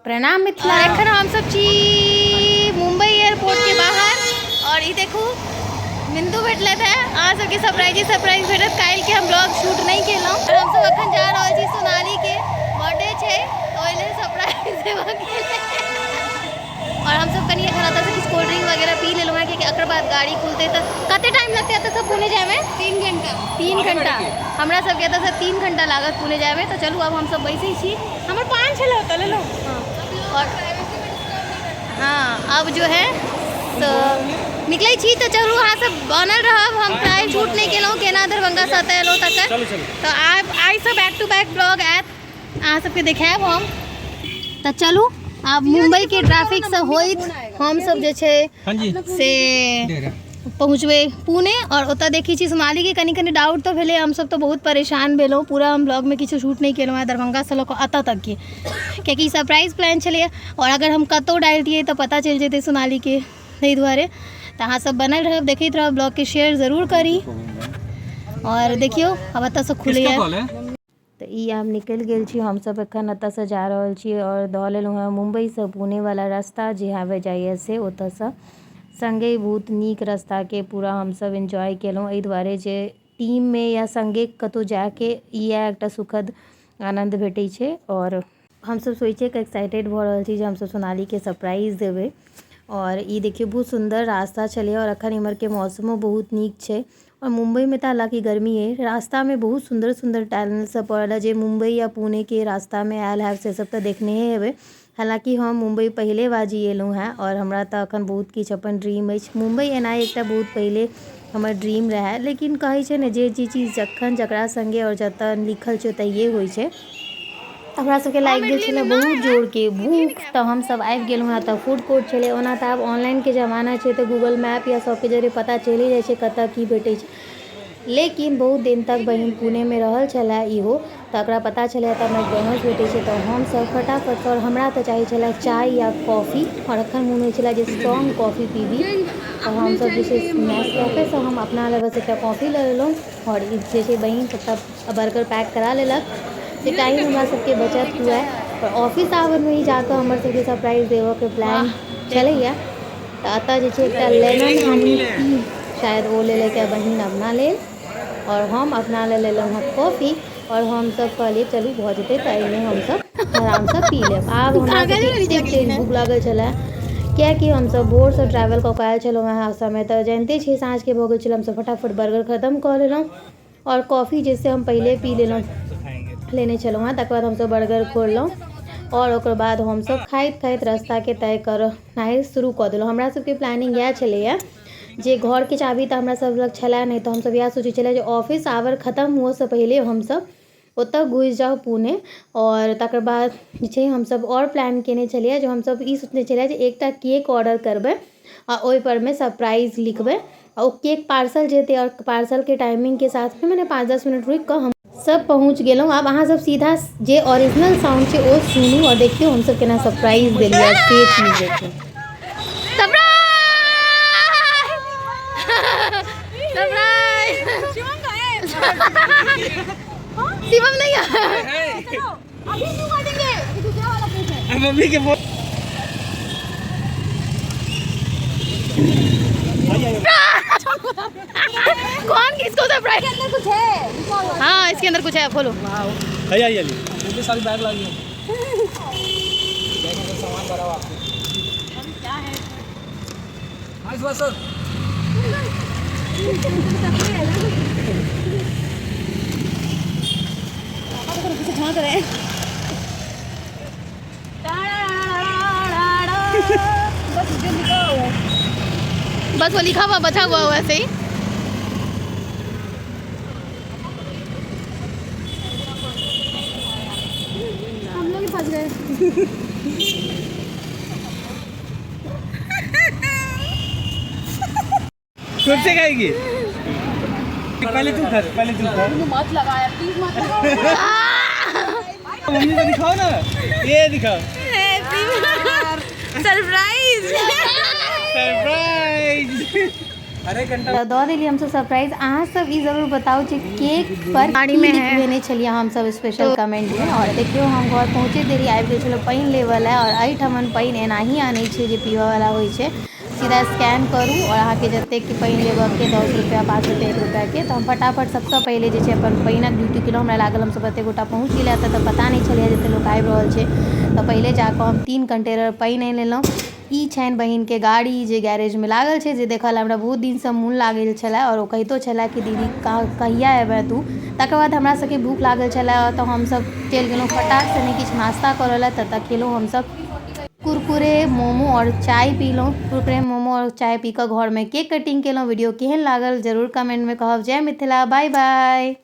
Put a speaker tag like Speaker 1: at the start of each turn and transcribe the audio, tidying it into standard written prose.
Speaker 1: प्रणाम मिथिला। एखन हम सब छी मुंबई एयरपोर्ट के बाहर और ये देखू बिंदु भेटले थे अहाँ सबके सरप्राइज भेटत। काल्हि के हम ब्लॉग शूट नहीं केलहुँ और हम सब अखन जा रहल छी सोनाली के बर्थडे छै तो ओइ लेल सरप्राइज देबऽ के और हम सब कनी एखन एतऽ से किछु कोल्ड ड्रिंक वगैरह पी लेलहुँ हैं कि एकर बाद गाड़ी खुलते तो कते टाइम लगते एतऽ से पुणे जाए में? 3 घंटा हमरा सबके एतऽ से 3 घंटा लागत पुणे जाए में। तो चलू अब हम सब बैसे छी। हमर 5 छलै ओतऽ ले लो। और हाँ अब जो है तो निकले छी तो चलू अहाँ सब बनल रहब। हम प्राय शूट नहीं केलहुँ केना दरभंगा से एतऽ एलहुँ तक तो आइ सब बैक टू बैक ब्लॉग आयत अहाँ सबके देखायब हम। तो चलू आब मुंबई के ट्रैफिक से होइत हम सब जे छै से पहुँचबे पुणे और ओतऽ देखी छी सोनाली के कनी कनी डाउट तो भेले। हम सब तो बहुत परेशान भेलहुँ। पूरा हम ब्लॉग में किछु शूट नहीं केलहुँ हैं दरभंगा से लऽ अतऽ तक के कियाकि सरप्राइज प्लान छलै और अगर हम कतौ डालि दिए तो पता चल जेतै सोनाली के ताहि दुआरे। तो अहाँ सब बनल रहब देखैत रहब ब्लॉग के शेयर जरूर करी और देखियो अब एतऽ से खुले तो ई आब निकलि गेल छी हम सब एखन एतऽ से जा रहल छी और दऽ लेलहुँ हैं मुंबई से पुणे वाला रास्ता जे आबे जाइए से ओतऽ से संगे बहुत नीक रास्ता के पूरा हम सब एंजॉय केलहुँ। एहि दुआरे जे टीम में या संगे कतौ जाके इएह एकटा सुखद आनंद भेटै छै और हम सब सोचे के एक्साइटेड भऽ रहल छी जे हम सब सोनाली के सरप्राइज देबै। और ई देखियो बहुत सुंदर रास्ता छलै और अखन इम्हर के मौसमो बहुत नीक छै और मुंबई में तो हालांकि गर्मी है रास्ता में बहुत सुंदर सुंदर टनल सब पड़ल है जे मुंबई या पुणे के रास्ता में आयल है से सब तो देखने हेबै। हालांकि हम मुंबई पहले बाजी एलहुँ हैं और हमरा तो अखन बहुत किछु अपन ड्रीम अछि। मुंबई एनाइ एकटा बहुत पहले हमर ड्रीम रहे लेकिन कहै छै ने जे चीज जखन जकरा संगे और जतऽ लिखल छै तहिए होइ छै। हमरा सबके लागि गेल छलै बहुत जोर के भूख तो हम सब आबि गेलहुँ हैं। तऽ फूड कोर्ट छलै ओना तऽ आब ऑनलाइन के जमाना छै तो गूगल मैप या सबके जरिए पता चलि जाइ छै कतऽ की भेटै छै। लेकिन बहुत दिन तक बहिन पुणे में रहल छलै इहो तो एकरा पता चलै तऽ मैकडोनल्ड्स भेटै छै तो हम सब फटाफट और हमरा तो चाही छलै चाय या कॉफ़ी और अखन मोन होइ छलै जे स्ट्रॉन्ग कॉफ़ी पीबी तो हम सब जे छै नेस्कैफे से हम अपना लेल बस एकटा कॉफ़ी लऽ लेलहुँ और जे छै बहिन सबटा बर्गर पैक करा लेलक जे टाइम हमरा सबके बचत हुआ और ऑफिस आवर में ही जाकर हमर सबके सरप्राइज देबऽ के प्लान चलैया। तो अतः जे छै एकटा लेमन हनी टी शायद वो ले लेके बहिन अपना लेल और हम अपना ले लेलहुँ हैं कॉफ़ी और हम सब कहलिए चलू भऽ जेतै तऽ एहिमे हम सब आराम से पी लेब। आब हमरा सबके भूख लागल छलै कियाकि हम सब भोर से ट्रैवल कऽ के आयल छलहुँ हैं समय तो जानते छी साँझ के भऽ गेल छलै। हम सब फटाफट बर्गर खत्म कऽ लेलहुँ और कॉफ़ी जैसे हम पहले पी लेलहुँ लेने छलहुँ हैं तकर बाद हम सब बर्गर खोललहुँ और ओकर बाद हम सब खाइत खाइत रास्ता के तय करनाइ शुरू कऽ देलहुँ। हमरा सबके प्लानिंग इएह छलैया जे घर के चाबी तो हमरा सब लग छलै नहीं तो हम सब इएह सोचै छलै जे ऑफिस आवर खत्म हुअ से पहले हम सब ओतऽ घुसि जाउ पुणे और तकर बाद जे छै हम सब और प्लान केने छलियै जे हम सब ई सोचने छलियै जे एकटा केक ऑर्डर करबै आ ओहि पर में सरप्राइज लिखबै और केक पार्सल जेतै और पार्सल के टाइमिंग के साथ में मैंने 5-10 मिनट रुकि कऽ हम सब पहुँच गेलहुँ। आब अहाँ सब सीधा जे ओरिजिनल साउंड छै ओ सुनू और देखियौ हम सब केना सरप्राइज देलियै से चीज देखियौ। शिवम नहीं है अभी क्यों काटेंगे अभी दूसरा वाला केक है मम्मी के कौन किसको सरप्राइज इसके अंदर कुछ है। हाँ इसके अंदर कुछ है खोलो।
Speaker 2: आइए मुझे सारी बैग लागी है बैग में सामान भरा हुआ आपको क्या है नाइस बस सर पीछे झांक रहे हैं बस जो लिखा हुआ है
Speaker 1: बस वो लिखा हुआ बचा हुआ वैसे ही।
Speaker 2: हम लोग ही फंस गए खुद से खाएगी पहले तू खा
Speaker 1: मत लगाया प्लीज मत लगाओ।
Speaker 2: मम्मी को दिखाओ ना ये दिखाओ
Speaker 1: सरप्राइज
Speaker 2: सरप्राइज अरे घंटा
Speaker 1: दऽ देली हमसब सरप्राइज। अहाँ सब ई जरूर बताओ जे केक पर
Speaker 3: गाड़ी
Speaker 1: की
Speaker 3: में है।
Speaker 1: लिखबेने छलिए हम सब स्पेशल कमेंट में। और देखियो हम घर पहुँचे देरी आबि गेल छलो पानि लेवल है। और एहिठमन पानि एनाही आनै छै जे पीबऽ वाला होइ छै। सीधा स्कैन करू और अहाँके जतेक कि पानि लेबऽके 10 रुपया 5 रुपया 1 रुपयाके। तऽ हम फटाफट सबसँ पहिले जे छै अपन पानिक ड्यूटी केलहुँ। हमरा लागल हमसब एते गोटा पहुँच गेलै एतऽ तऽ पता नहि छलै जते लोक आबि रहल छै। तऽ पहिले जाकऽ हम 3 कंटेनर पानि आनि लेलहुँ। ई छनि बहिनके गाड़ी जे गैरेजमे लागल छै, जे देखल हमरा बहुत दिनसँ मोन लागल छलै। और ओ कहितो छलै कि दीदी कहिया एबै तू। तकर बाद हमरा सबके भूख लागल छलै तऽ हमसब चलि गेलहुँ फटाक सने किछु नास्ता करऽ लए। तऽ खेलहुँ हमसब कुरकुरे मोमो और चाय पीलहुँ। कुरकुरे मोमो और चाय पी कऽ घरमे केक कटिंग केलहुँ। वीडियो केहन लागल जरूर कमेंट में कहब। जय मिथिला, बाय बाय।